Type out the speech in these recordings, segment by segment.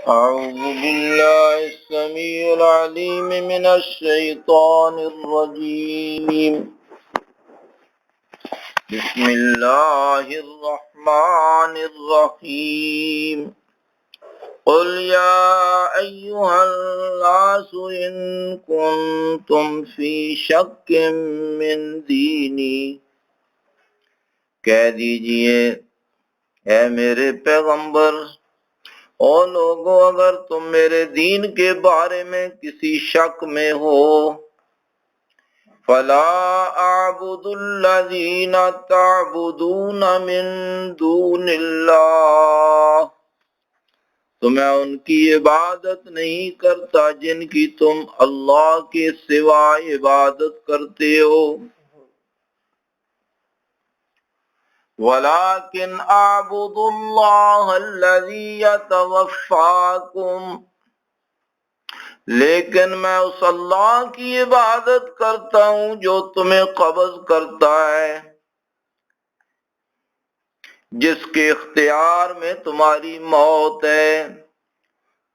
أعوذ بالله السميع العليم من الشيطان الرجيم. بسم الله الرحمن الرحيم. قل يا أيها الناس إن كنتم في شك من ديني. کہہ دیجئے اے میرے پیغمبر، او لوگو، اگر تم میرے دین کے بارے میں کسی شک میں ہو، فَلَا أَعْبُدُ الَّذِينَ تَعْبُدُونَ مِن دُونِ اللَّهِ، تو میں ان کی عبادت نہیں کرتا جن کی تم اللہ کے سوا عبادت کرتے ہو، وَلَٰكِنْ أَعْبُدُ اللَّهَ الَّذِي يَتَوَفَّاكُمْ، لیکن میں اس اللہ کی عبادت کرتا ہوں جو تمہیں قبض کرتا ہے، جس کے اختیار میں تمہاری موت ہے،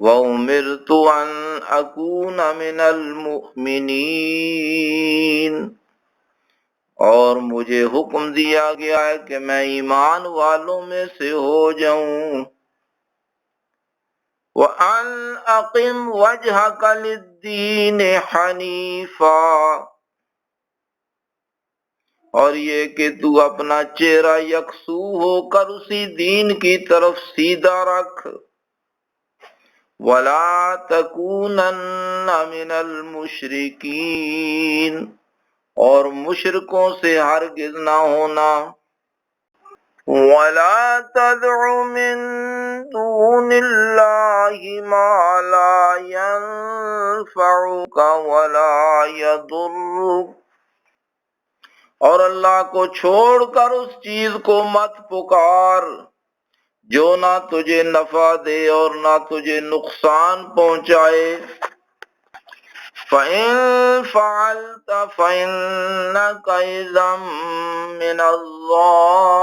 وَأُمِرْتُ أَنْ أَكُونَ مِنَ الْمُؤْمِنِينَ، اور مجھے حکم دیا گیا ہے کہ میں ایمان والوں میں سے ہو جاؤں، وَأَنْ أَقِمْ وَجْهَكَ لِلدِّينِ حَنِيفًا، اور یہ کہ تو اپنا چہرہ یکسو ہو کر اسی دین کی طرف سیدھا رکھ، وَلَا تَكُونَنَّ مِنَ الْمُشْرِكِينَ، اور مشرکوں سے ہرگز نہ ہونا، وَلَا تَدْعُ مِن دُونِ اللَّهِ مَا لَا يَنفَعُكَ وَلَا يَضُرُّكَ، اور اللہ کو چھوڑ کر اس چیز کو مت پکار جو نہ تجھے نفع دے اور نہ تجھے نقصان پہنچائے، فَإِن فَعَلْتَ فَإِنَّكَ إِذًا مِّنَ الظَّالِمِينَ،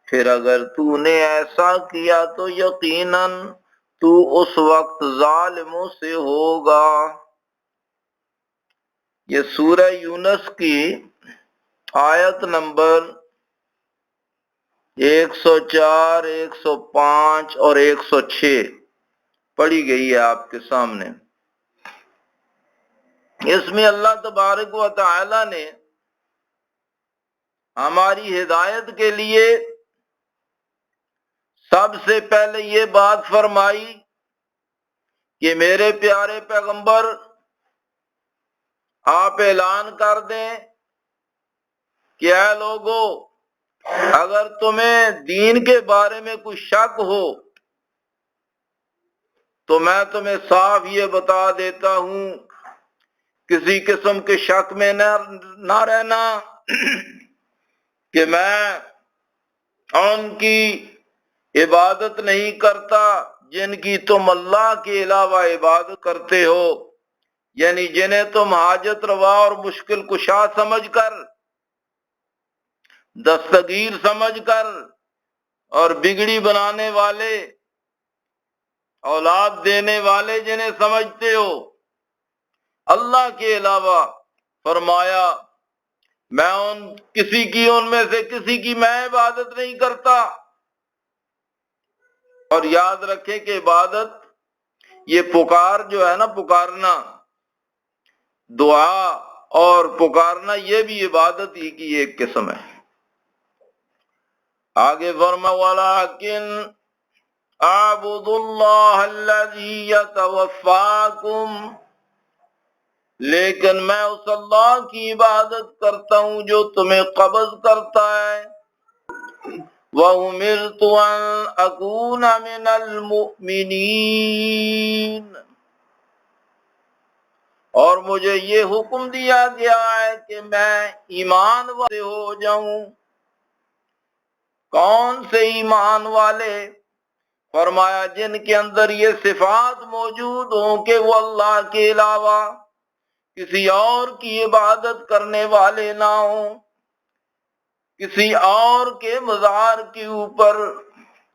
پھر اگر تو نے ایسا کیا تو یقیناً تو اس وقت ظالموں سے ہوگا۔ یہ سورہ یونس کی آیت نمبر 104، 105 اور 106 پڑھی گئی ہے آپ کے سامنے۔ اس میں اللہ تبارک و تعالی نے ہماری ہدایت کے لیے سب سے پہلے یہ بات فرمائی کہ میرے پیارے پیغمبر، آپ اعلان کر دیں کہ اے لوگو، اگر تمہیں دین کے بارے میں کوئی شک ہو تو میں تمہیں صاف یہ بتا دیتا ہوں، کسی قسم کے شک میں نہ رہنا کہ میں ان کی عبادت نہیں کرتا جن کی تم اللہ کے علاوہ عبادت کرتے ہو، یعنی جنہیں تم حاجت روا اور مشکل کشا سمجھ کر، دستگیر سمجھ کر اور بگڑی بنانے والے، اولاد دینے والے جنہیں سمجھتے ہو، اللہ کے علاوہ فرمایا میں ان میں سے کسی کی میں عبادت نہیں کرتا۔ اور یاد رکھیں کہ عبادت، یہ پکار جو ہے نا، پکارنا، دعا اور پکارنا، یہ بھی عبادت ہی کی ایک قسم ہے۔ آگے فرمایا وَلَٰكِنْ أَعْبُدُ اللَّهَ الَّذِي يَتَوَفَّاكُمْ، لیکن میں اس اللہ کی عبادت کرتا ہوں جو تمہیں قبض کرتا ہے، وَأُمِرْتُ أَنْ أَكُونَ مِنَ الْمُؤْمِنِينَ، اور مجھے یہ حکم دیا گیا ہے کہ میں ایمان والے ہو جاؤں۔ کون سے ایمان والے؟ فرمایا جن کے اندر یہ صفات موجود ہوں کہ وہ اللہ کے علاوہ کسی اور کی عبادت کرنے والے نہ ہوں، کسی اور کے مزار کے اوپر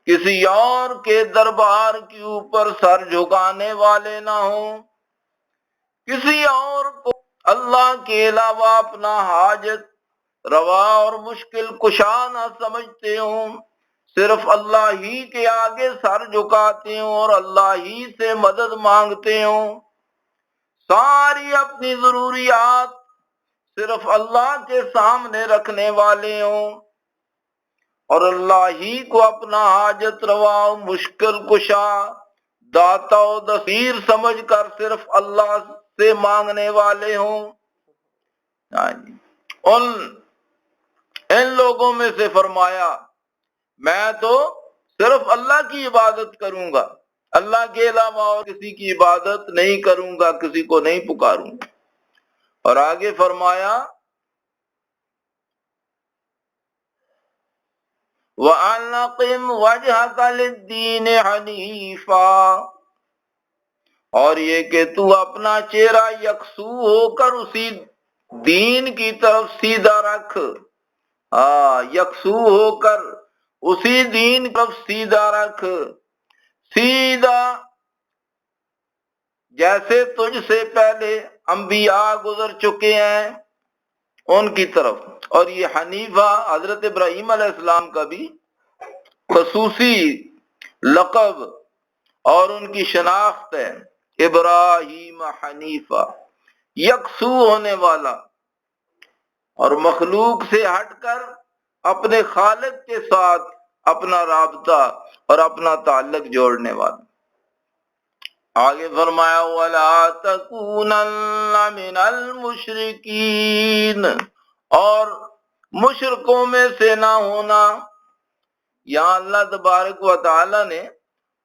کسی اور کے دربار کے اوپر سر جھکانے والے نہ ہوں، کسی اور کو اللہ کے علاوہ اپنا حاجت روا اور مشکل کشا نہ سمجھتے ہوں، صرف اللہ ہی کے آگے سر جھکاتے ہوں اور اللہ ہی سے مدد مانگتے ہوں، ساری اپنی ضروریات صرف اللہ کے سامنے رکھنے والے ہوں اور اللہ ہی کو اپنا حاجت روا مشکل کشا داتا و دستیر سمجھ کر صرف اللہ سے مانگنے والے ہوں۔ ان لوگوں میں سے فرمایا میں تو صرف اللہ کی عبادت کروں گا، اللہ کے علاوہ اور کسی کی عبادت نہیں کروں گا، کسی کو نہیں پکاروں گا۔ اور آگے فرمایا وَأَنْ أَقِمْ وَجْهَكَ لِلدِّينِ حَنِيفًا، اور یہ کہ تو اپنا چہرہ یکسو ہو کر اسی دین کی طرف سیدھا رکھ، یکسو ہو کر اسی دین کی طرف سیدھا رکھ، سیدھا جیسے تجھ سے پہلے انبیاء گزر چکے ہیں ان کی طرف۔ اور یہ حنیفہ حضرت ابراہیم علیہ السلام کا بھی خصوصی لقب اور ان کی شناخت ہے، ابراہیم حنیفہ، یکسو ہونے والا اور مخلوق سے ہٹ کر اپنے خالق کے ساتھ اپنا رابطہ اور اپنا تعلق جوڑنے والا۔ آگے فرمایا وَلَا تَكُونَنَّ مِنَ الْمُشْرِكِينَ، اور مشرکوں میں سے نہ ہونا۔ یہاں اللہ تبارک و تعالی نے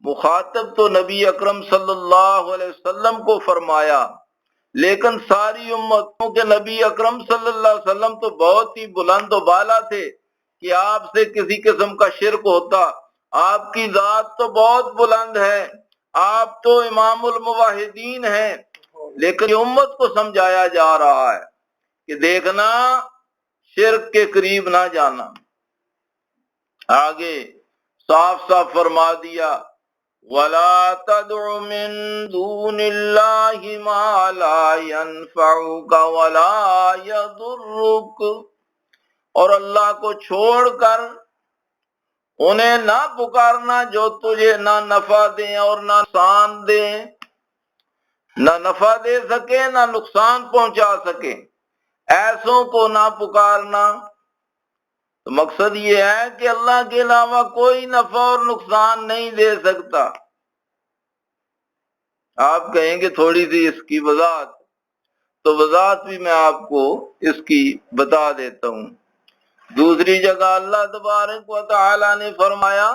مخاطب تو نبی اکرم صلی اللہ علیہ وسلم کو فرمایا، لیکن ساری امتوں کے نبی اکرم صلی اللہ علیہ وسلم تو بہت ہی بلند و بالا تھے کہ آپ سے کسی قسم کا شرک ہوتا۔ آپ کی ذات تو بہت بلند ہے، آپ تو امام الموحدین ہیں، لیکن یہ امت کو سمجھایا جا رہا ہے کہ دیکھنا شرک کے قریب نہ جانا۔ آگے صاف صاف فرما دیا وَلَا تَدْعُ مِن دُونِ اللَّهِ مَا لَا يَنفَعُكَ وَلَا يَضُرُّكَ، اور اللہ کو چھوڑ کر انہیں نہ پکارنا جو تجھے نہ نفع دیں اور نہ نقصان دیں، نہ نفع دے سکے نہ نقصان پہنچا سکے، ایسوں کو نہ پکارنا۔ تو مقصد یہ ہے کہ اللہ کے علاوہ کوئی نفع اور نقصان نہیں دے سکتا۔ آپ کہیں گے تھوڑی سی اس کی وضاحت، تو وضاحت بھی میں آپ کو اس کی بتا دیتا ہوں۔ دوسری جگہ اللہ تبارک و تعالی نے فرمایا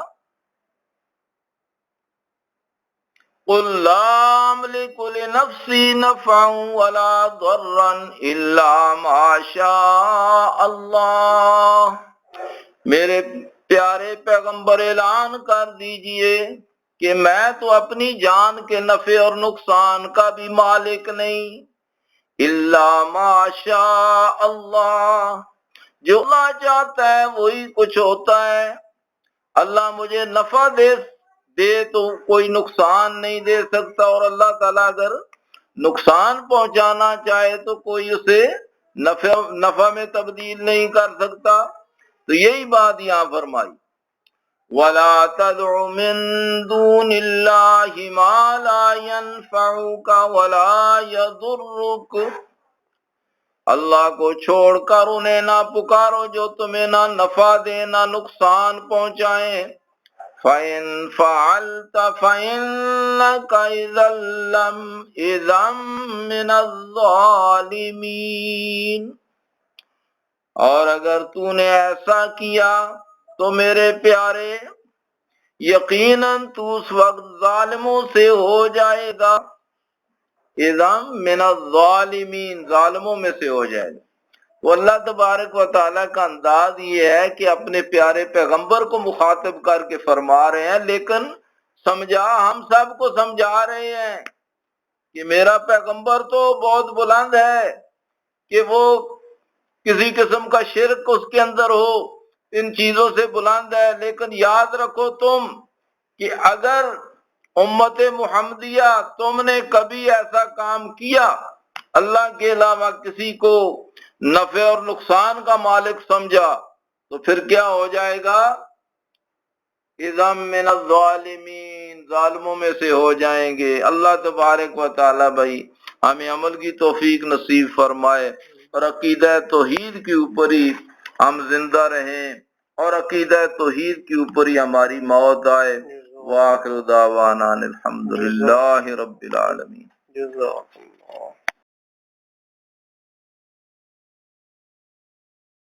قُلْ لَا أَمْلِكُ لِنَفْسِي نَفْعًا وَلَا ضَرًّا إِلَّا مَا شَاءَ اللَّهُ، میرے پیارے پیغمبر اعلان کر دیجئے کہ میں تو اپنی جان کے نفع اور نقصان کا بھی مالک نہیں، الا ما شاء اللہ، جو اللہ چاہتا ہے وہی کچھ ہوتا ہے۔ اللہ مجھے نفع دے تو کوئی نقصان نہیں دے سکتا، اور اللہ تعالیٰ اگر نقصان پہنچانا چاہے تو کوئی اسے نفع میں تبدیل نہیں کر سکتا۔ تو یہی بات یہاں فرمائی وَلَا تَدْعُ مِن دُونِ اللَّهِ مَا لَا يَنفَعُكَ وَلَا يَضُرُّكَ، اللہ کو چھوڑ کر انہیں نہ پکارو جو تمہیں نہ نفع دیں نہ نقصان پہنچائیں۔ فَإِن فَعَلْتَ فَإِنَّكَ إِذًا مِّنَ الظَّالِمِينَ، اور اگر تو نے ایسا کیا تو میرے پیارے یقیناً تو اس وقت ظالموں سے ہو جائے گا، اِذًا مِّنَ الظَّالِمِينَ، ظالموں میں سے ہو جائے گا۔ تو اللہ تبارک و تعالیٰ کا انداز یہ ہے کہ اپنے پیارے پیغمبر کو مخاطب کر کے فرما رہے ہیں، لیکن ہم سب کو سمجھا رہے ہیں کہ میرا پیغمبر تو بہت بلند ہے کہ وہ کسی قسم کا شرک اس کے اندر ہو، ان چیزوں سے بلند ہے، لیکن یاد رکھو تم کہ اگر امت محمدیہ تم نے کبھی ایسا کام کیا، اللہ کے علاوہ کسی کو نفع اور نقصان کا مالک سمجھا، تو پھر کیا ہو جائے گا؟ اذا من الظالمین، ظالموں میں سے ہو جائیں گے۔ اللہ تبارک و تعالی بھائی ہمیں عمل کی توفیق نصیب فرمائے، اور عقیدہ توحید کے اوپر ہی ہم زندہ رہیں، اور عقیدہ توحید کے اوپر ہی ہماری موت آئے۔ وآخر دعوانا الحمدللہ رب العالمین۔